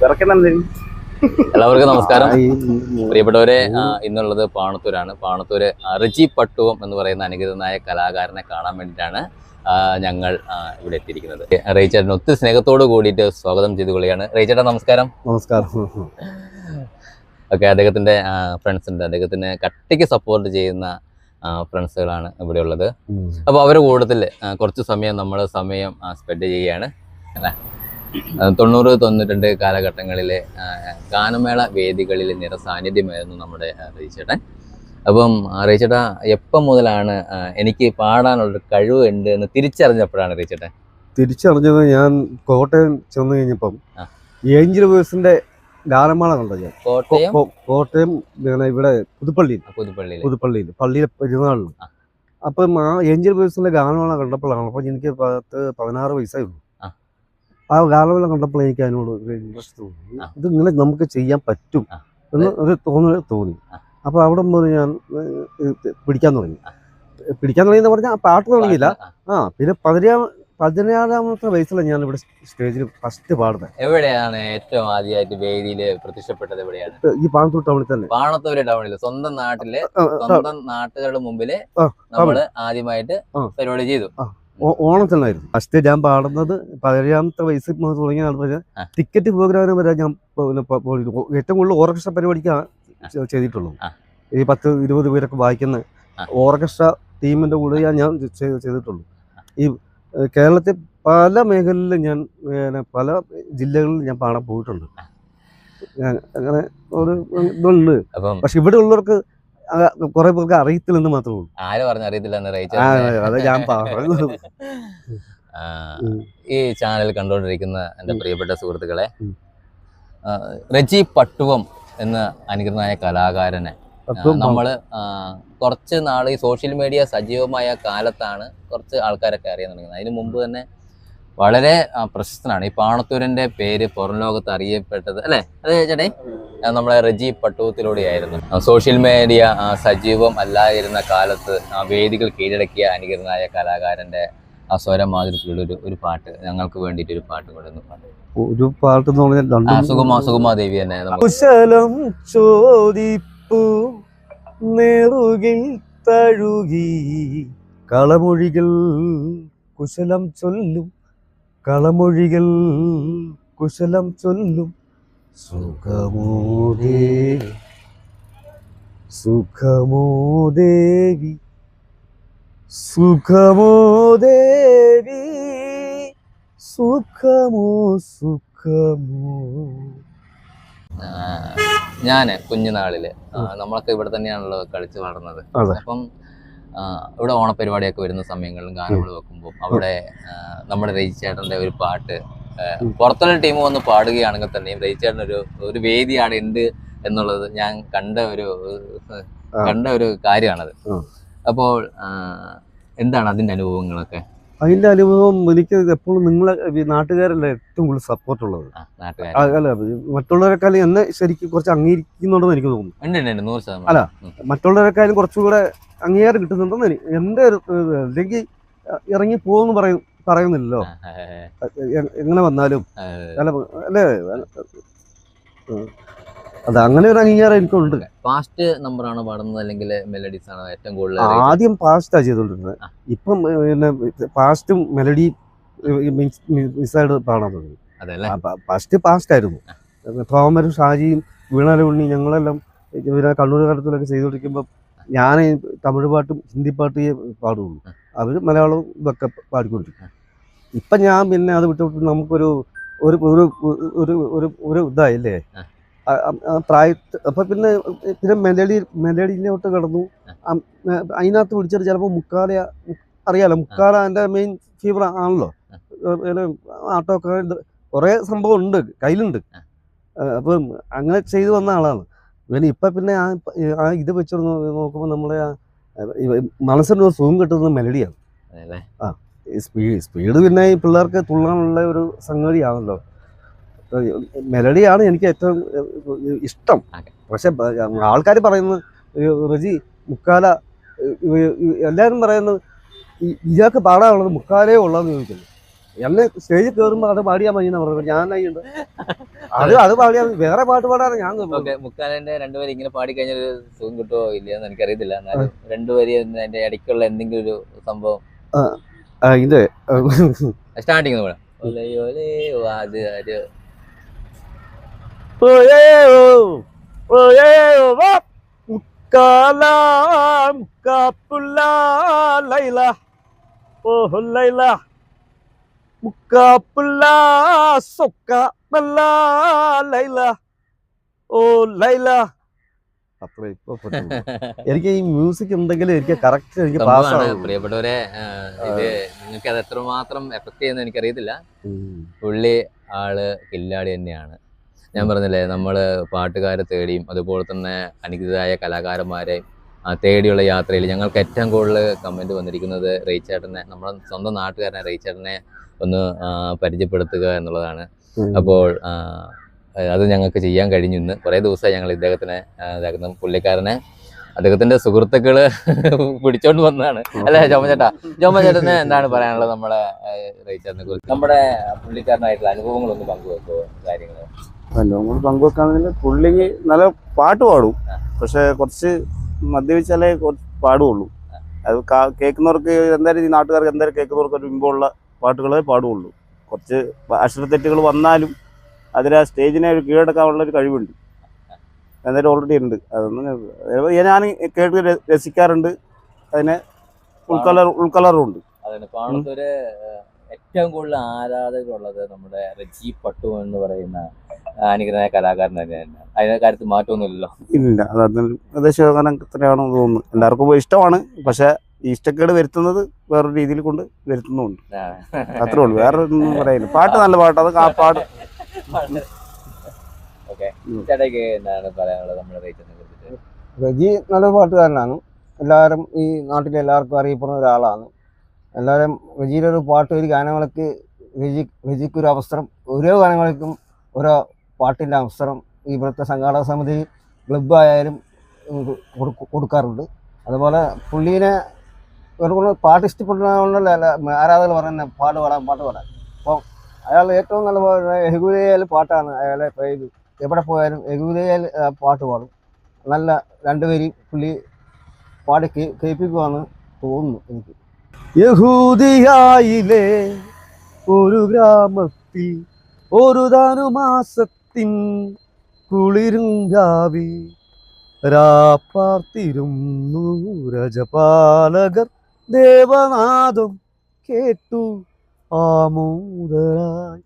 എല്ലാവർക്കും നമസ്കാരം. പ്രിയപ്പെട്ടവരെ, ഇന്നുള്ളത് പാണത്തൂരാണ്. പാണത്തൂര് റിജി പട്ടുവം എന്ന് പറയുന്ന അനുഗ്രഹനായ കലാകാരനെ കാണാൻ വേണ്ടിയിട്ടാണ് ഞങ്ങൾ ഇവിടെ എത്തിയിരിക്കുന്നത്. റേച്ചേട്ടൻ ഒത്തിരി സ്നേഹത്തോട് കൂടിയിട്ട് സ്വാഗതം ചെയ്തു കൊള്ളുകയാണ്. റേച്ചേട്ടൻ നമസ്കാരം. നമസ്കാരം. ഓക്കെ, അദ്ദേഹത്തിന്റെ ഫ്രണ്ട്സ് ഉണ്ട്, അദ്ദേഹത്തിന് കട്ടിക്ക് സപ്പോർട്ട് ചെയ്യുന്ന ഫ്രണ്ട്സുകളാണ് ഇവിടെ ഉള്ളത്. അപ്പോൾ അവരുടെ കൂട്ടത്തിൽ കുറച്ച് സമയം നമ്മൾ സ്പെൻഡ് ചെയ്യുകയാണ് അല്ലേ. 90-92 കാലഘട്ടങ്ങളിലെ ഗാനമേള വേദികളിൽ നിറസാന്നിധ്യമായിരുന്നു നമ്മുടെ റേച്ചേട്ടൻ. അപ്പം റേച്ചേട്ടാ, എപ്പം മുതലാണ് എനിക്ക് പാടാനുള്ളൊരു കഴിവ് ഉണ്ട് എന്ന് തിരിച്ചറിഞ്ഞപ്പോഴാണ് റേച്ചേട്ടൻ? തിരിച്ചറിഞ്ഞത് ഞാൻ കോട്ടയം ചെന്ന് കഴിഞ്ഞപ്പം ഏഞ്ചൽ വേഴ്സിന്റെ ഗാനമേള കണ്ടോ ഞാൻ. കോട്ടയം ഇവിടെ പുതുപ്പള്ളിയിൽ പള്ളിയിലെ പെരുന്നാളിൽ. അപ്പം ആ ഏഞ്ചൽ വേഴ്സിന്റെ ഗാനമേള കണ്ടപ്പോഴാണ്. അപ്പം എനിക്ക് 16 വയസ്സായിരുന്നു. ആ ഗാനമേള കണ്ടപ്പോൾ എനിക്ക് അതിനോട് ഒരു ഇൻട്രസ്റ്റ് തോന്നി. ഇത് ഇങ്ങനെ നമുക്ക് ചെയ്യാൻ പറ്റും എന്ന് ഒരു തോന്നി. അപ്പോൾ അവിടെ മുതൽ ഞാൻ പിടിക്കാൻ തുടങ്ങിയെന്ന് പറഞ്ഞാൽ ആ പാട്ട് തുടങ്ങിയില്ല. പിന്നെ 16-ാമത്തെ വയസ്സിലാണ് ഞാൻ ഇവിടെ സ്റ്റേജിൽ ഫസ്റ്റ് പാടുന്നത്. എവിടെയാണ് ഏറ്റവും ആദ്യമായിട്ട് വേദിയിൽ പ്രത്യക്ഷപ്പെട്ടത്? എവിടെയാണ്? ഈ പാണത്തൂർ ടൗണിൽ തന്നെ. പാണത്തൂര് ടൗണിൽ, സ്വന്തം നാട്ടുകാരുടെ മുമ്പില് നമ്മള് ആദ്യമായിട്ട് പരിപാടി ചെയ്തു. ഓണത്തിനായിരുന്നു ഫസ്റ്റ് ഞാൻ പാടുന്നത്. 17-ാമത്തെ വയസ്സിൽ തുടങ്ങിയ ടിക്കറ്റ് പ്രോഗ്രാമിന് വരെ ഞാൻ ഏറ്റവും കൂടുതൽ ഓർക്കസ്ട്ര പരിപാടിക്കാണ് ചെയ്തിട്ടുള്ളൂ. ഈ 10-20 പേരൊക്കെ വായിക്കുന്ന ഓർക്കസ്ട്ര ടീമിന്റെ കൂടെ ഞാൻ ചെയ്തിട്ടുള്ളൂ. ഈ കേരളത്തിൽ പല മേഖലയിലും ഞാൻ പല ജില്ലകളിലും ഞാൻ പാടാൻ പോയിട്ടുണ്ട്. അങ്ങനെ ഒരു ഇതുണ്ട്. പക്ഷെ ഇവിടെ ഉള്ളവർക്ക് കുറെ പേർക്ക് അറിയത്തില്ലെന്ന് മാത്രമേ ഉള്ളൂ. ആര് പറഞ്ഞറിയത്തില്ല? അത് ഞാൻ പറയുന്നത്. ഈ ചാനൽ കണ്ടുകൊണ്ടിരിക്കുന്ന എൻ്റെ പ്രിയപ്പെട്ട സുഹൃത്തുക്കളെ, റിജി പട്ടുവം എന്ന അനുഗ്രഹനായ കലാകാരനെ നമ്മള് കുറച്ച് നാൾ ഈ സോഷ്യൽ മീഡിയ സജീവമായ കാലത്താണ് കുറച്ച് ആൾക്കാരൊക്കെ അറിയാൻ തുടങ്ങുന്നത്. അതിന് മുമ്പ് തന്നെ വളരെ പ്രശസ്തനാണ്. ഈ പാണത്തൂരിന്റെ പേര് പുറം ലോകത്ത് അറിയപ്പെട്ടത് അല്ലേ അത് ചേട്ടേ നമ്മളെ റിജി പട്ടുവത്തിലൂടെയായിരുന്നു. സോഷ്യൽ മീഡിയ സജീവം അല്ലായിരുന്ന കാലത്ത് വേദികൾ കീഴടക്കിയ അനുഗ്രഹനായ കലാകാരന്റെ ആ സ്വരം മാതിരിയുള്ള ഒരു പാട്ട് ഞങ്ങൾക്ക് വേണ്ടിയിട്ട് ഒരു പാട്ട് കൊണ്ടുവന്നു. ഒരു പാട്ട് സുകുമാദേവി തന്നെ. കുശലം ചോദിപ്പു നെറുകിൽ തഴുകി കളമൊഴികൾ കുശലം ചൊല്ലും, കളമൊഴികൾ കുശലം ചൊല്ലും. സുഖമോ ദേവി സുഖമോ ദേവി സുഖമോ ദേവി സുഖമോ സുഖമോ. ഞാന് കുഞ്ഞുനാളില് നമ്മളൊക്കെ ഇവിടെ തന്നെയാണല്ലോ കളിച്ച് വളർന്നത്. അപ്പം ഇവിടെ ഓണപരിപാടിയൊക്കെ വരുന്ന സമയങ്ങളിലും ഗാനങ്ങൾ വെക്കുമ്പോൾ അവിടെ നമ്മുടെ രജിച്ചേട്ടൻ്റെ ഒരു പാട്ട് പുറത്തുള്ള ടീം വന്ന് പാടുകയാണെങ്കിൽ തന്നെയും രജിച്ചേട്ടൻ ഒരു വേദിയാണ് ഉണ്ട് എന്നുള്ളത് ഞാൻ കണ്ട ഒരു കാര്യമാണത്. അപ്പോൾ എന്താണ് അതിൻ്റെ അനുഭവങ്ങളൊക്കെ? അതിന്റെ അനുഭവം എനിക്ക് എപ്പോഴും നിങ്ങളെ നാട്ടുകാരല്ലേ ഏറ്റവും കൂടുതൽ സപ്പോർട്ടുള്ളത്. അല്ല, മറ്റുള്ളവരെക്കാളും എന്നെ ശരിക്കും കുറച്ച് അംഗീകരിക്കുന്നുണ്ടെന്ന് എനിക്ക് തോന്നുന്നു. അല്ല, മറ്റുള്ളവരെക്കാളും കുറച്ചുകൂടെ അംഗീകാരം കിട്ടുന്നുണ്ടെന്ന് എന്റെ ഒരു, അല്ലെങ്കിൽ ഇറങ്ങി പോകുമെന്ന് പറയുന്നില്ലല്ലോ. എങ്ങനെ വന്നാലും അല്ലേ, അത് അങ്ങനെ ഒരു അംഗീകാരം എനിക്കുണ്ട്. ഫാസ്റ്റ് നമ്പറാണ് പാടുന്നത് അല്ലെങ്കിൽ മെലഡീസ് ആണ് ഏറ്റവും കൂടുതൽ? ആദ്യം ഫാസ്റ്റാണ് ചെയ്തോണ്ടിരുന്നത്. ഇപ്പം പിന്നെ ഫാസ്റ്റും മെലഡി മിക്സായിട്ട് പാടാൻ തുടങ്ങി. ഫാസ്റ്റ് ആയിരുന്നു. തോമരും ഷാജിയും വീണാലുണ്ണി ഞങ്ങളെല്ലാം കണ്ണൂർ കാലത്തിലൊക്കെ ചെയ്തുകൊണ്ടിരിക്കുമ്പോൾ ഞാൻ തമിഴ് പാട്ടും ഹിന്ദി പാട്ടേ പാടുള്ളൂ. അവർ മലയാളവും ഇതൊക്കെ പാടിക്കൊണ്ടിരിക്കും. ഇപ്പം ഞാൻ പിന്നെ അത് വിട്ടുവിട്ട് നമുക്കൊരു ഒരു ഇതായില്ലേ പ്രായത്തിൽ. അപ്പം പിന്നെ മെലഡിയിലോട്ട് കിടന്നു. അതിനകത്ത് പിടിച്ചിട്ട് ചിലപ്പോൾ മുക്കാല അറിയാലോ, മുക്കാല എൻ്റെ മെയിൻ ഫീവർ ആണല്ലോ. ആട്ടമൊക്കെ കുറേ സംഭവം ഉണ്ട്, കയ്യിലുണ്ട്. അപ്പം അങ്ങനെ ചെയ്തു വന്ന ആളാണ്. പിന്നെ ഇപ്പം പിന്നെ ആ ഇത് വെച്ച് നോക്കുമ്പോൾ നമ്മളെ മനസ്സിനൊരു സുഖം കിട്ടുന്നത് മെലഡിയാണ്. സ്പീഡ് പിന്നെ ഈ പിള്ളേർക്ക് തുള്ളാനുള്ള ഒരു സംഗതിയാണല്ലോ. മെലഡിയാണ് എനിക്ക് ഏറ്റവും ഇഷ്ടം. പക്ഷെ ആൾക്കാർ പറയുന്നത് റജി മുക്കാല, എല്ലാവരും പറയുന്നത് ഇയാൾക്ക് പാടാനുള്ളത് മുക്കാലേ ഉള്ളതെന്ന് ചോദിക്കുന്നു. എന്നെ സ്റ്റേജിൽ കയറുമ്പോൾ അത് പാടിയാൽ മതി എന്ന് പറഞ്ഞു. ഞാൻ അത് പാടിയാൽ വേറെ പാട്ട് പാടാണ് ഞാൻ. മുക്കാലിന്റെ രണ്ടുപേരും ഇങ്ങനെ പാടി കഴിഞ്ഞൊരു സുഖം കിട്ടുമോ ഇല്ലയെന്ന് എനിക്കറിയത്തില്ല. എന്നാലും രണ്ടുപേരും അതിന്റെ ഇടയ്ക്കുള്ള എന്തെങ്കിലും ഒരു സംഭവം ഇത് സ്റ്റാർട്ടിങ് എനിക്ക് ഈ മ്യൂസിക് ഉണ്ടെങ്കിൽ എനിക്ക് കറക്റ്റ് എനിക്ക് പ്രിയപ്പെട്ടവരെ, ഇത് നിങ്ങൾക്ക് അത് എത്രമാത്രം എഫക്ട് ചെയ്യുന്ന എനിക്കറിയത്തില്ല. പുള്ളി ആള് കില്ലാടി തന്നെയാണ്. ഞാൻ പറഞ്ഞില്ലേ, നമ്മള് പാട്ടുകാരെ തേടിയും അതുപോലെ തന്നെ അനുഗ്രഹീതരായ കലാകാരന്മാരെയും തേടിയുള്ള യാത്രയിൽ ഞങ്ങൾക്ക് ഏറ്റവും കൂടുതൽ കമന്റ് വന്നിരിക്കുന്നത് റെയ്ച്ചേട്ടനെ, നമ്മുടെ സ്വന്തം നാട്ടുകാരനെ റെയ്ച്ചേട്ടനെ ഒന്ന് പരിചയപ്പെടുത്തുക എന്നുള്ളതാണ്. അപ്പോൾ അത് ഞങ്ങൾക്ക് ചെയ്യാൻ കഴിഞ്ഞു. ഇന്ന് കുറേ ദിവസമായി ഞങ്ങൾ ഇദ്ദേഹത്തിന് പുള്ളിക്കാരനെ അദ്ദേഹത്തിന്റെ സുഹൃത്തുക്കള് പിടിച്ചോണ്ട് വന്നതാണ് അല്ലെ ജോമചേട്ടന് എന്താണ് പറയാനുള്ളത് നമ്മുടെ റെയ്ച്ചേട്ടനെ കുറിച്ച്? നമ്മുടെ പുള്ളിക്കാരനായിട്ടുള്ള അനുഭവങ്ങളൊന്ന് പങ്കുവെക്കോ, കാര്യങ്ങള് അനുഭവങ്ങൾ പങ്കുവെക്കാണെങ്കിൽ പുള്ളി നല്ല പാട്ട് പാടും, പക്ഷെ കുറച്ച് മദ്യപിച്ചാലേ കുറച്ച് പാടുള്ളൂ. അത് കേൾക്കുന്നവർക്ക് എന്തായാലും ഈ നാട്ടുകാർക്ക് എന്തായാലും കേൾക്കുന്നവർക്ക് ഒരു ഇമ്പമുള്ള പാട്ടുകളെ പാടുള്ളൂ. കുറച്ച് അക്ഷരത്തെറ്റുകൾ വന്നാലും അതിൽ ആ സ്റ്റേജിനെ ഒരു കീഴടക്കാനുള്ള ഒരു കഴിവുണ്ട്, എന്തായാലും ഓൾറെഡി ഉണ്ട്. അതൊന്നും ഞാൻ കേട്ട് രസിക്കാറുണ്ട്, അതിനെ ഉൾക്കലറുണ്ട്. പാടത്തൊരു ഏറ്റവും കൂടുതൽ ആരാധകരുള്ളത് നമ്മുടെ റെജി പട്ടു എന്ന് പറയുന്ന അനുഗ്രഹീതനായ കലാകാരൻ തന്നെയാണ്. അതിന്റെ കാര്യത്തിൽ മാറ്റമൊന്നുമില്ലല്ലോ. ഇല്ല, അത് ഏകദേശം അങ്ങനെ തന്നെയാണെന്ന് തോന്നുന്നു. എല്ലാവർക്കും ഇഷ്ടമാണ്, പക്ഷെ ഈ ഇഷ്ടക്കേട് വരുത്തുന്നത് വേറൊരു രീതിയിൽ കൊണ്ട് വരുത്തുന്നുണ്ട്. അത്രേ ഉള്ളൂ, വേറെ ഒന്നും പറയുന്നു. പാട്ട് നല്ല പാട്ട്, അത് ആ പാട്. റെജി നല്ല പാട്ടുകാരനാണ്. എല്ലാവരും ഈ നാട്ടിലെ എല്ലാവർക്കും അറിയപ്പെടുന്ന ഒരാളാണ്. എല്ലാവരും റെജിയുടെ ഒരു പാട്ട്, ഒരു ഗാനങ്ങൾക്ക് രജിക്കൊരു അവസരം, ഓരോ ഗാനങ്ങൾക്കും ഓരോ പാട്ടിൻ്റെ അവസരം ഇവിടുത്തെ സംഘാടക സമിതി ക്ലബ്ബ് ആയാലും കൊടുക്കാറുണ്ട്. അതുപോലെ പുള്ളീനെ പാട്ട് ഇഷ്ടപ്പെടുന്നതുകൊണ്ടല്ല ആരാധകർ പറയുന്നത് പാട്ട് പാടാൻ. അപ്പോൾ അയാൾ ഏറ്റവും നല്ല യഹൂദയിൽ പാട്ടാണ് അയാളെ എവിടെ പോയാലും യഹൂദയിൽ പാട്ട് പാടും. നല്ല രണ്ടുപേരും പുള്ളി പാടി കേൾപ്പിക്കുവാന്ന് തോന്നുന്നു എനിക്ക്. യഹൂദിയായിലെ ഒരു ഗ്രാമത്തിൽ ഒരു ധനുമാസത്തിൻ കുളിരും രാവിൽ രാപ്പാർത്തിരുന്നു രജപാലകർ ദേവനാദം കേട്ടു ആമോദരായി.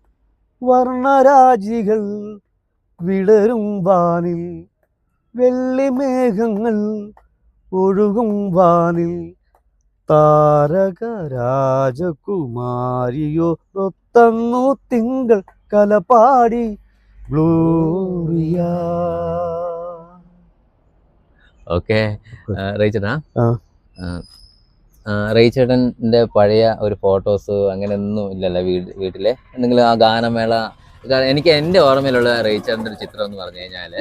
വർണ്ണരാജികൾ വിടരും വാനിൽ, വെള്ളിമേഘങ്ങൾ ഒഴുകും വാനിൽ, താരക രാജകുമാരിയോ നൊത്തന്നു തിങ്കൾ കലപാടി ഗ്ലോറിയ. ഓക്കെ, റെയ്ച്ചേട്ടാ, റെയ്ച്ചേട്ടൻ്റെ പഴയ ഒരു ഫോട്ടോസ് അങ്ങനെയൊന്നും ഇല്ലല്ലോ വീട്ടിലെ? എന്തെങ്കിലും ആ ഗാനമേള? എനിക്ക് എന്റെ ഓർമ്മയിലുള്ള റെയ്ച്ചേട്ടൻ്റെ ഒരു ചിത്രം എന്ന് പറഞ്ഞു കഴിഞ്ഞാല്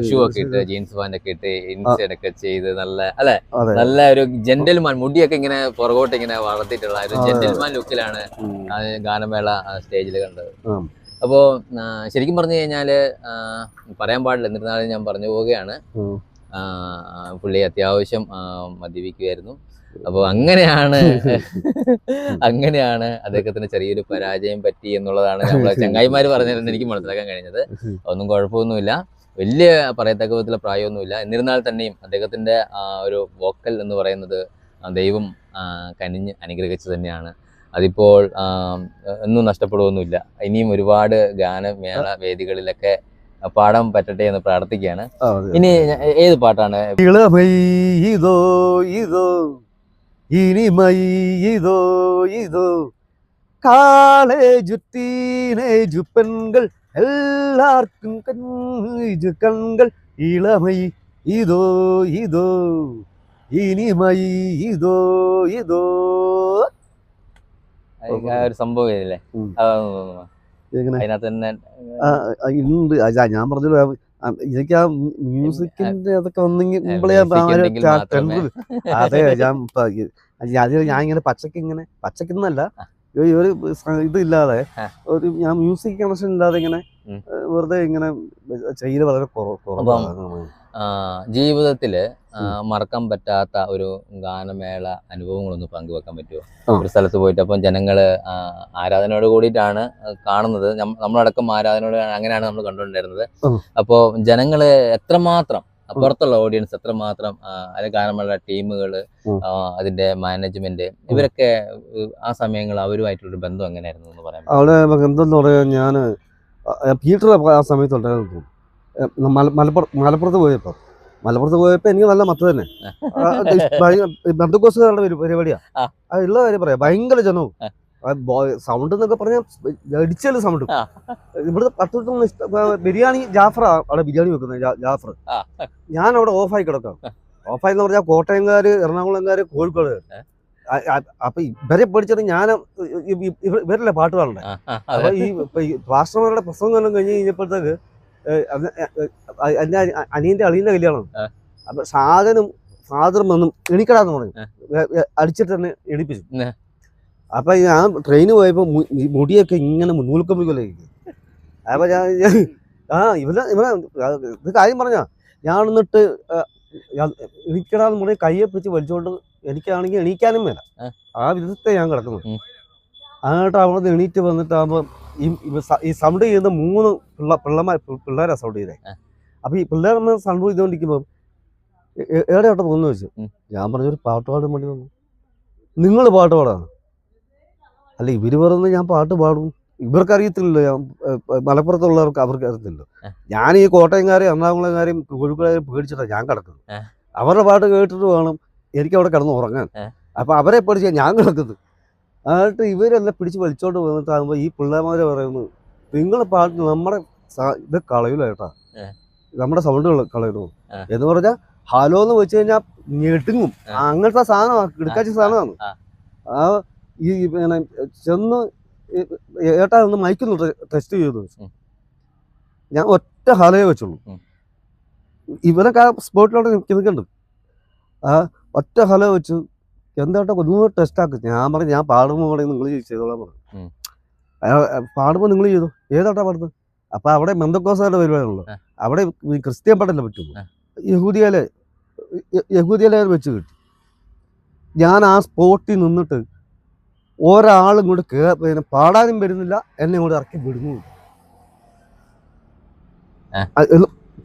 ഷൂ ഒക്കെ ഇട്ട് ജീൻസ് പാന്റ് ഒക്കെ ഇട്ട് ഇൻസ്റ്റഡ് ഒക്കെ ചെയ്ത് നല്ല അല്ലെ, നല്ല ഒരു ജെന്റിൽമാൻ, മുടിയൊക്കെ ഇങ്ങനെ പുറകോട്ട് ഇങ്ങനെ വളർത്തിയിട്ടുള്ള ഒരു ജെന്റിൽമാൻ ലുക്കിലാണ് ഗാനമേള സ്റ്റേജിൽ കണ്ടത്. അപ്പോ ശരിക്കും പറഞ്ഞു കഴിഞ്ഞാല് പറയാൻ പാടില്ല, എന്നിരുന്നാലും ഞാൻ പറഞ്ഞു പോവുകയാണ്. പുള്ളി അത്യാവശ്യം മദ്യപിക്കുമായിരുന്നു. അപ്പോൾ അങ്ങനെയാണ് അദ്ദേഹത്തിന് ചെറിയൊരു പരാജയം പറ്റി എന്നുള്ളതാണ് നമ്മളെ ചങ്ങായിമാര് പറഞ്ഞതെന്ന് എനിക്ക് മനസ്സിലാക്കാൻ കഴിഞ്ഞത്. ഒന്നും കുഴപ്പമൊന്നുമില്ല, വലിയ പറയത്തക്ക വിധത്തിലുള്ള പ്രായമൊന്നുമില്ല. എന്നിരുന്നാൽ തന്നെയും അദ്ദേഹത്തിന്റെ ഒരു വോക്കൽ എന്ന് പറയുന്നത് ദൈവം കനിഞ്ഞ് അനുഗ്രഹിച്ചു തന്നെയാണ്. അതിപ്പോൾ ഒന്നും നഷ്ടപ്പെടുകയൊന്നുമില്ല. ഇനിയും ഒരുപാട് ഗാനമേള വേദികളിലൊക്കെ പാടാൻ പറ്റട്ടെ എന്ന് പ്രാർത്ഥിക്കുകയാണ്. ഇനി ഏത് പാട്ടാണ്? ഇതോ ഇതോ ഇനിമൈ ഇതോ ഇതോ കാളേജു ടീനേജു പെൺകൾ എല്ലാവർക്കും കൺകൾ ഇളമൈ ഇതോ ഇതോ ഇനിമൈ ഇതോ ഇതോ. ഒരു സംഭവം ഇല്ലേ അതിനകത്ത് തന്നെ ഉണ്ട്. ഞാൻ പറഞ്ഞല്ലോ, എനിക്ക് ആ മ്യൂസിക്കിന്റെ അതൊക്കെ ഒന്നെങ്കിൽ അതെ. ഞാൻ ഇങ്ങനെ പച്ചക്കെന്നല്ല, ഒരു ഇതില്ലാതെ ഒരു ഞാൻ മ്യൂസിക് കണക്ഷൻ ഇല്ലാതെ ഇങ്ങനെ വെറുതെ ഇങ്ങനെ ചെയ്യല് വളരെ കുറവാണ്. ജീവിതത്തില് മറക്കാൻ പറ്റാത്ത ഒരു ഗാനമേള അനുഭവങ്ങളൊന്ന് പങ്കുവെക്കാൻ പറ്റുമോ? ഒരു സ്ഥലത്ത് പോയിട്ട് അപ്പം ജനങ്ങള് ആരാധനയോട് കൂടിയിട്ടാണ് കാണുന്നത്, നമ്മളടക്കം ആരാധനയോട് അങ്ങനെയാണ് നമ്മൾ കണ്ടുകൊണ്ടിരുന്നത്. അപ്പോൾ ജനങ്ങള് എത്രമാത്രം, പുറത്തുള്ള ഓഡിയൻസ് എത്രമാത്രം, അല്ലെങ്കിൽ ഗാനമേള ടീമുകള്, അതിന്റെ മാനേജ്മെന്റ്, ഇവരൊക്കെ ആ സമയങ്ങൾ അവരുമായിട്ടുള്ളൊരു ബന്ധം എങ്ങനെയായിരുന്നു എന്ന് പറയാൻ? അവിടെ എന്തെന്ന് പറയാ, ഞാൻ പീറ്റർ ആ സമയത്തുണ്ടായിരുന്നു. മലപ്പുറത്ത് പോയപ്പോ എനിക്ക് നല്ല മത്ത് തന്നെ. ബന്ധുക്കോസുകാരുടെ പരിപാടിയാ. ഉള്ള കാര്യം പറയാം, ഭയങ്കര ജനവും സൗണ്ട് എന്നൊക്കെ പറഞ്ഞാൽ അടിച്ചാലും സൗണ്ട്. ഇവിടുത്തെ 10 ബിരിയാണി ജാഫറാ അവിടെ ബിരിയാണി വെക്കുന്നത്, ജാഫർ. ഞാൻ അവിടെ ഓഫായി കിടക്കാം. ഓഫായി എന്ന് പറഞ്ഞാൽ കോട്ടയംകാര്, എറണാകുളംകാര്, കോഴിക്കോട്. അപ്പൊ ഇവരെ പഠിച്ചത് ഞാൻ ഇവരല്ലേ പാട്ട് പാടണ്ടേ. അപ്പൊ ഈ പാസ്റ്റർമാരുടെ പ്രസംഗം എല്ലാം കഴിഞ്ഞ് കഴിഞ്ഞപ്പോഴത്തേക്ക് എന്റെ അനിയന്റെ അളിയന്റെ കല്യാണം. അപ്പൊ ഫാദറും വന്നും എണിക്കടാന്ന് പറഞ്ഞു, അടിച്ചിട്ട് തന്നെ എണിപ്പിച്ചു. അപ്പൊ ഞാൻ ട്രെയിന് പോയപ്പോ മുടിയൊക്കെ ഇങ്ങനെ നൂൽക്കമ്പിക്കൊല്ലേ. അപ്പൊ ഞാൻ ഇത് കാര്യം പറഞ്ഞ ഞാൻ എന്നിട്ട് എണിക്കടാന്ന് പറഞ്ഞ് കയ്യെ പിടിച്ച് വലിച്ചോണ്ട്, എനിക്കാണെങ്കിൽ എണീക്കാനും വേല, ആ വിധത്തെ ഞാൻ കിടക്കുന്നു. എന്നിട്ട് അവിടെ എണീറ്റ് വന്നിട്ടാകുമ്പോ ഈ സൗണ്ട് ചെയ്യുന്ന 3 പിള്ളേരാ സൗണ്ട് ചെയ്തേ. അപ്പൊ ഈ പിള്ളേർ സൗണ്ട് ചെയ്തോണ്ടിരിക്കുമ്പോ എവിടെയോട്ട് പോകുന്നു വെച്ചു. ഞാൻ പറഞ്ഞൊരു പാട്ട് പാടാൻ വേണ്ടി വന്നു. നിങ്ങൾ പാട്ട് പാടാണ്? അല്ല, ഇവര് പറയുന്നത് ഞാൻ പാട്ട് പാടും. ഇവർക്ക് അറിയത്തില്ലല്ലോ, ഞാൻ മലപ്പുറത്തുള്ളവർക്ക് അവർക്ക് അറിയത്തില്ല. ഞാൻ ഈ കോട്ടയംകാരെയും എറണാകുളംകാരെയും കോഴിക്കോടുകാരെയും പേടിച്ചിട്ടാണ് ഞാൻ കിടക്കുന്നത്. അവരുടെ പാട്ട് കേട്ടിട്ട് വേണം എനിക്ക് അവിടെ കിടന്ന് ഉറങ്ങാൻ. അപ്പൊ അവരെ പഠിച്ചാൽ ഞാൻ കിടക്കുന്നത്. എന്നിട്ട് ഇവരെല്ലാം പിടിച്ച് വലിച്ചോണ്ട് വന്നിട്ടാകുമ്പോൾ ഈ പിള്ളേമാര് പറയുന്നത്, നിങ്ങൾ പാട്ട് നമ്മുടെ ഇത് കളയില്ല കേട്ടാ, നമ്മുടെ സൗണ്ട് കളയണു എന്ന് പറഞ്ഞാൽ ഹലോ എന്ന് വെച്ച് കഴിഞ്ഞാൽ ഞെട്ടുങ്ങും. അങ്ങനത്തെ സാധനമാണ്, കിടക്കാച്ച സാധനമാണ്. ആ ഈ പിന്നെ ചെന്ന് ഏട്ടാ ഒന്ന് മൈക്കൊന്ന് ടെസ്റ്റ് ചെയ്തു. ഞാൻ ഒറ്റ ഹലയെ വെച്ചുള്ളൂ. ഇവരൊക്കെ ആ സ്പോട്ടിലോട്ട് നിൽക്കുന്നുണ്ട്. ആ ഒറ്റ ഹലോ വെച്ചു, എന്താട്ടോ ഒന്ന് ടെസ്റ്റ് ആക്കി. ഞാൻ പറഞ്ഞു, ഞാൻ പാടുമ്പോൾ പറയും നിങ്ങൾ ചെയ്തോളാൻ പറഞ്ഞു. പാടുമ്പോൾ നിങ്ങൾ ചെയ്തു. ഏതാട്ടാ പാടുന്നത്? അപ്പൊ അവിടെ ബന്ധക്കോസുകാരുടെ പരിപാടിയാണല്ലോ, അവിടെ ക്രിസ്ത്യൻ പാട്ടല്ലേ പറ്റുള്ളൂ. യഹൂദിയിലെ വെച്ച് കിട്ടി. ഞാൻ ആ സ്പോട്ടിൽ നിന്നിട്ട് ഒരാളും ഇങ്ങോട്ട് പിന്നെ പാടാനും വരുന്നില്ല, എന്നെ ഇങ്ങോട്ട് ഇറക്കി വിടുന്നു.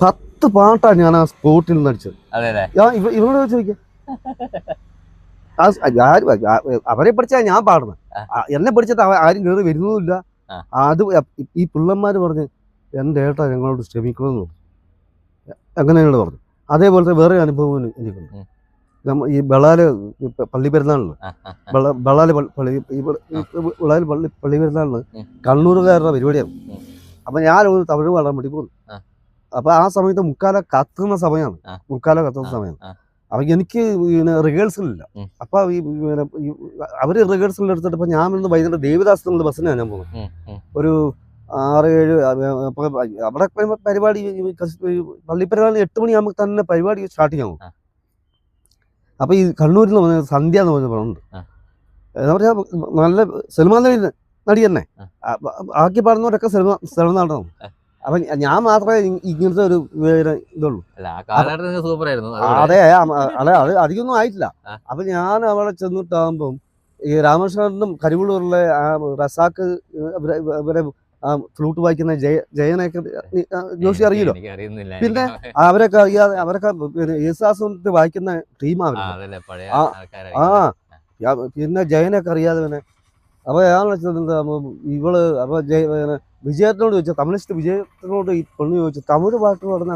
10 പാട്ടാണ് ഞാൻ ആ സ്പോട്ടിൽ നിന്ന് അടിച്ചത്. ഇവരോട് ചോദിക്കാം, അവരെ പഠിച്ചാ ഞാൻ പാടുന്നത്, എന്നെ പഠിച്ചിട്ട് ആരും കയറി വരുന്നതുമില്ല. അത് ഈ പിള്ളന്മാര് പറഞ്ഞ് എൻ്റെ ഏട്ടാ ഞങ്ങളോട് ക്ഷമിക്കണമെന്ന് പറഞ്ഞു. അങ്ങനെയാണ് പറഞ്ഞു. അതേപോലത്തെ വേറെ അനുഭവം എനിക്കുണ്ട്. ഈ ബളാല് പള്ളി പെരുന്നാളിന് പള്ളി പെരുന്നാളിന് കണ്ണൂരുകാരുടെ പരിപാടിയാണ്. അപ്പൊ ഞാൻ തമിഴ് പാടാൻ വേണ്ടി പോകുന്നു. അപ്പൊ ആ സമയത്ത് മുക്കാല കത്തുന്ന സമയമാണ്. അപ്പൊ എനിക്ക് റിഹേഴ്സൽ ഇല്ല. അപ്പൊ അവര് റിഹേഴ്സൽ എടുത്തിട്ട് ഇപ്പൊ ഞാൻ ഇന്ന് വൈകുന്നേരം ദേവദാസ് ബസ്സിനാണ് ഞാൻ പോകുന്നത്. ഒരു 6-7 അപ്പൊ അവിടെ പരിപാടി പള്ളിപ്പെരുന്നാളിന് 8 മണിയാകുമ്പോൾ തന്നെ പരിപാടി സ്റ്റാർട്ട് ചെയ്യാം. അപ്പൊ ഈ കണ്ണൂരിൽ നിന്ന് പറഞ്ഞ സന്ധ്യ എന്ന് പറഞ്ഞ പടമുണ്ട്. എന്താ പറയാ, നല്ല സിനിമാ നടി തന്നെ. ആക്കി പാടുന്നവരൊക്കെ സിനിമ നടണം. അപ്പൊ ഞാൻ മാത്രമേ ഇങ്ങനത്തെ ഒരു ഇതുള്ളൂ. അതെ, അത് അധികമൊന്നും ആയിട്ടില്ല. അപ്പൊ ഞാൻ അവിടെ ചെന്നിട്ടാകുമ്പം ഈ രാമകൃഷ്ണനും കരിവള്ളൂരിലെ റസാക്ക് ഇവരെ ഫ്ലൂട്ട് വായിക്കുന്ന ജയനൊക്കെ ജോഷി അറിയില്ലോ. പിന്നെ അവരൊക്കെ അറിയാതെ അവരൊക്കെ യേശുദാസ് വായിക്കുന്ന ടീമാണ്. പിന്നെ ജയനൊക്കെ അറിയാതെ പിന്നെ അപ്പൊ അയാളെന്താ ഇവള് അപ്പൊ വിജയത്തിനോട് ചോദിച്ചു, തമിഴിസ്റ്റ് വിജയത്തിനോട് ഈ പെണ്ണ് ചോദിച്ചു, തമിഴ് പാട്ട് പാടുന്ന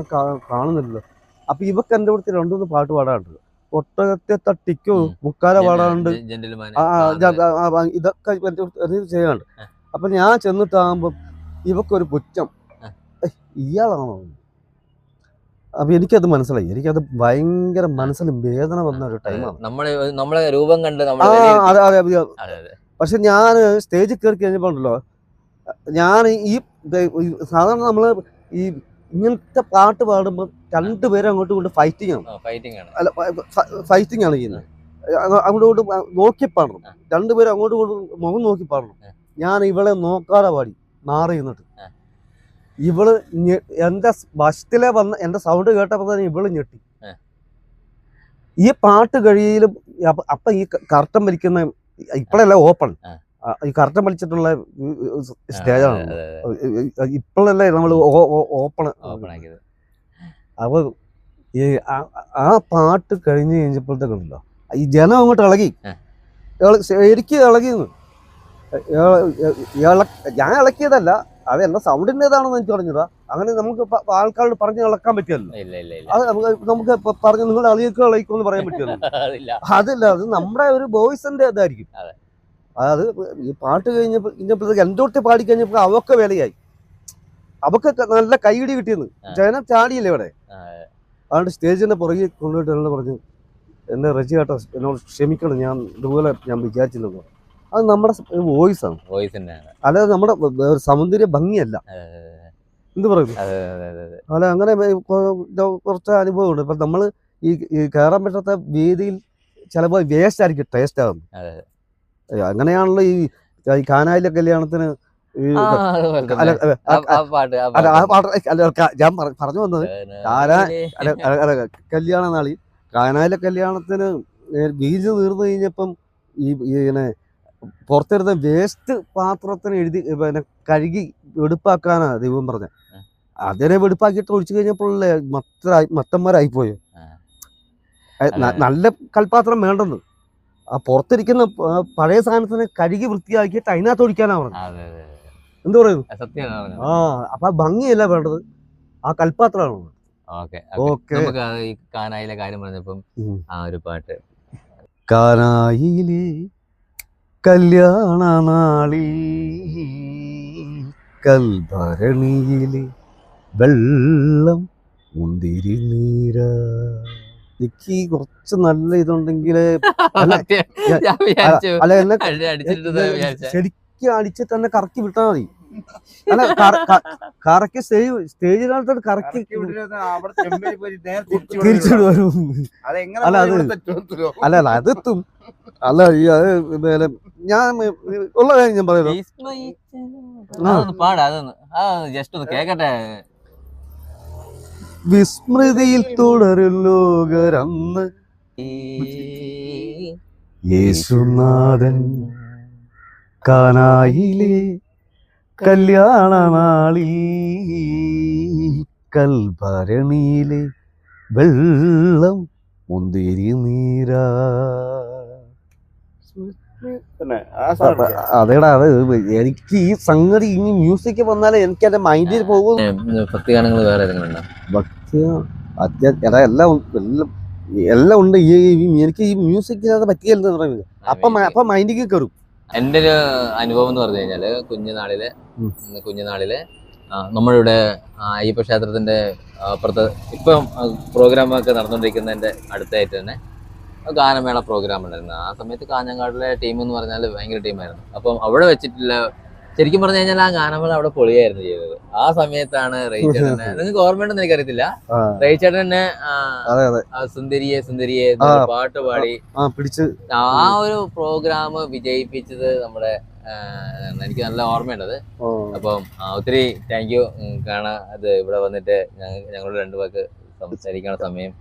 കാണുന്നില്ലല്ലോ. അപ്പൊ ഇവക്ക് എൻ്റെ അടുത്ത് 2-3 പാട്ട് പാടാറുണ്ട്. ഒട്ടകത്തെ തട്ടിക്കോ മുക്കാല പാടാറുണ്ട്. ഇതൊക്കെ ചെയ്യാറുണ്ട്. അപ്പൊ ഞാൻ ചെന്നിട്ടാകുമ്പോ ഇവക്കൊരു പുച്ഛം, ഇയാളാണോ? അപ്പൊ എനിക്കത് മനസ്സിലായി. എനിക്കത് ഭയങ്കര മനസ്സിൽ വേദന വന്ന ഒരു ടൈമാണ്. നമ്മളെ രൂപം കണ്ട്. അതെ. പക്ഷെ ഞാൻ സ്റ്റേജിൽ കയറി കഴിഞ്ഞപ്പോ ഉണ്ടല്ലോ, ഞാൻ ഈ സാധാരണ നമ്മള് ഈ ഇങ്ങനത്തെ പാട്ട് പാടുമ്പോൾ 2 പേരും അങ്ങോട്ടും ഇങ്ങോട്ട് ഫൈറ്റിംഗ് ആണ് ചെയ്യുന്നത്. അങ്ങോട്ട് നോക്കി പാടണം, രണ്ടുപേരും അങ്ങോട്ടും ഇങ്ങോട്ടും മുഖം നോക്കി പാടണം. ഞാൻ ഇവളെ നോക്കാതെ പാടി മാറി നിന്നിട്ട് ഇവള് എന്റെ ബസ്സിലെ വന്ന് എന്റെ സൗണ്ട് കേട്ടപ്പോ തന്നെ ഇവള് ഞെട്ടി. ഈ പാട്ട് കഴിയിലും അപ്പൊ ഈ കർട്ടൻ വലിക്കുന്ന ഇപ്പോഴല്ല ഓപ്പൺ, ഈ കർട്ടൻ വലിച്ചിട്ടുള്ള സ്റ്റേജാണ് ഇപ്പോഴല്ലേ നമ്മള് ഓപ്പൺ ആക്കിയത്. അപ്പൊ ഈ ആ പാട്ട് കഴിഞ്ഞ് കഴിഞ്ഞപ്പോഴത്തേക്കുണ്ടല്ലോ ഈ ജനം അങ്ങോട്ട് ഇളകി, ശരിക്കും ഇളകിന്ന്. ഞാൻ ഇളക്കിയതല്ല, അത് എന്റെ സൗണ്ടിൻ്റെതാണെന്ന് എനിക്ക് പറഞ്ഞതാ. അങ്ങനെ നമുക്ക് ആൾക്കാരോട് പറഞ്ഞ് ഇളക്കാൻ പറ്റിയല്ലോ. അത് നമുക്ക് പറഞ്ഞ് നിങ്ങൾ ഇളയിക്കുമെന്ന് പറയാൻ പറ്റുമല്ലോ. അതില്ല, അത് നമ്മുടെ ഒരു വോയിസിന്റെ ഇതായിരിക്കും. അത് ഈ പാട്ട് കഴിഞ്ഞപ്പോഴത്തേക്ക് എന്തോട്ട് പാടി കഴിഞ്ഞപ്പോ അവക്ക് വിലയായി, അവക്ക് നല്ല കൈയിടി കിട്ടിയെന്ന്. ജനം ചാടിയില്ലേ ഇവിടെ. അതുകൊണ്ട് സ്റ്റേജിന്റെ പുറകെ കൊണ്ടുപോയിട്ട് എന്നോട് പറഞ്ഞു, എന്നെ റജി കേട്ടോ എന്നോട് ക്ഷമിക്കണം, ഞാൻ ഇതുപോലെ ഞാൻ വിചാരിച്ചില്ലെന്ന്. അത് നമ്മുടെ വോയിസാണ്, അല്ലാതെ നമ്മുടെ സൗന്ദര്യ ഭംഗിയല്ല. എന്ത് പറയുന്നു? അല്ല, അങ്ങനെ കുറച്ച് അനുഭവമുണ്ട്. ഇപ്പൊ നമ്മള് ഈ കയറാൻ പറ്റാത്ത വേദിയിൽ ചിലപ്പോൾ വേസ്റ്റ് ആയിരിക്കും ടേസ്റ്റ് ആകുന്നത്. അങ്ങനെയാണല്ലോ ഈ കാനായിലെ കല്യാണത്തിന് ഞാൻ പറഞ്ഞു വന്നത്, കല്യാണ നാളിൽ കാനായിലെ കല്യാണത്തിന് ബീജ് തീർന്നു കഴിഞ്ഞപ്പം ഇങ്ങനെ പുറത്തിരുന്ന വേസ്റ്റ് പാത്രത്തിന് എഴുതി പിന്നെ കഴുകി വെടുപ്പാക്കാനാ ദൈവം പറഞ്ഞ. അതിനെ വെടുപ്പാക്കിയിട്ട് ഒഴിച്ചു കഴിഞ്ഞപ്പോഴല്ലേ മത്തന്മാരായിപ്പോയോ. നല്ല കൽപാത്രം വേണ്ടെന്ന്, ആ പുറത്തിരിക്കുന്ന പഴയ സാധനത്തിനെ കഴുകി വൃത്തിയാക്കിയിട്ട് അതിനകത്ത് ഒഴിക്കാനാ പറഞ്ഞത്. എന്ത് പറയുന്നു? ആ, അപ്പൊ ഭംഗിയല്ല വേണ്ടത്, ആ കൽപാത്രമാണ്. കാനായിലെ കാര്യം പറഞ്ഞപ്പം ആ ഒരു പാട്ട്, കാനായിലെ കല്യാണ നാളിൽ കൽഭരണിയിലെ വെള്ളം മുന്തിരി നീര. എനിക്ക് കുറച്ച് നല്ല ഇതുണ്ടെങ്കില് അല്ല എന്നെ ശരിക്കും അടിച്ചിട്ട് തന്നെ കറക്കി വിട്ടാൽ മതി. അല്ല കറക്കി സ്റ്റേജിനകത്തോട്ട് കറക്കി തിരിച്ചിട്ട് വരും. അല്ല അത് അല്ല അതെത്തും. അല്ല ഈ അത് ഞാൻ ഉള്ള കാര്യം ഞാൻ പറയുന്നു. വിസ്മൃതിയിൽ തുടരും ലോകരന്ന് യേശുനാഥൻ കാനായിലെ കല്യാണ നാളിൽ കൽഭരണിയിലെ വെള്ളം മുന്തിരി നീരാ. അതേടാ, അത് എനിക്ക് ഈ സംഗതി ഇനി മ്യൂസിക് വന്നാലേ എനിക്ക് എന്റെ മൈൻഡിൽ പോകും. ഭക്തിഗാനങ്ങൾ വേറെ ഭക്തി എടാ എല്ലാം എല്ലാം ഉണ്ട്. എനിക്ക് ഈ മ്യൂസിക് പറ്റിയല്ലെന്ന് പറയുന്നത് അപ്പൊ മൈൻഡിലേക്ക് കയറും. എൻ്റെ ഒരു അനുഭവം എന്ന് പറഞ്ഞു കഴിഞ്ഞാല് കുഞ്ഞുനാളില് നമ്മളിവിടെ അയ്യപ്പ ക്ഷേത്രത്തിന്റെ അപ്പുറത്ത് ഇപ്പം പ്രോഗ്രാമൊക്കെ നടന്നുകൊണ്ടിരിക്കുന്നതിന്റെ അടുത്തായിട്ട് തന്നെ ഗാനമേള പ്രോഗ്രാം ഉണ്ടായിരുന്നു. ആ സമയത്ത് കാഞ്ഞങ്ങാടിലെ ടീം എന്ന് പറഞ്ഞാൽ ഭയങ്കര ടീമായിരുന്നു. അപ്പം അവിടെ വെച്ചിട്ടില്ല, ശരിക്കും പറഞ്ഞു കഴിഞ്ഞാൽ ആ ഗാനമേള അവിടെ പൊളിയായിരുന്നു ചെയ്തത്. ആ സമയത്താണ് റേച്ചേട്ടനെ, നിങ്ങൾക്ക് ഓർമ്മയുണ്ടെന്ന് എനിക്കറിയത്തില്ല, റേച്ചേട്ടനെ സുന്ദരിയെ സുന്ദരിയെ പാട്ട് പാടി ആ ഒരു പ്രോഗ്രാം വിജയിപ്പിച്ചത് നമ്മുടെ എനിക്ക് നല്ല ഓർമ്മയുണ്ടത്. അപ്പം ഒത്തിരി താങ്ക് യു. കാണാൻ അത് ഇവിടെ വന്നിട്ട് ഞങ്ങൾ രണ്ടുപേർക്ക് സംസാരിക്കാനുള്ള സമയം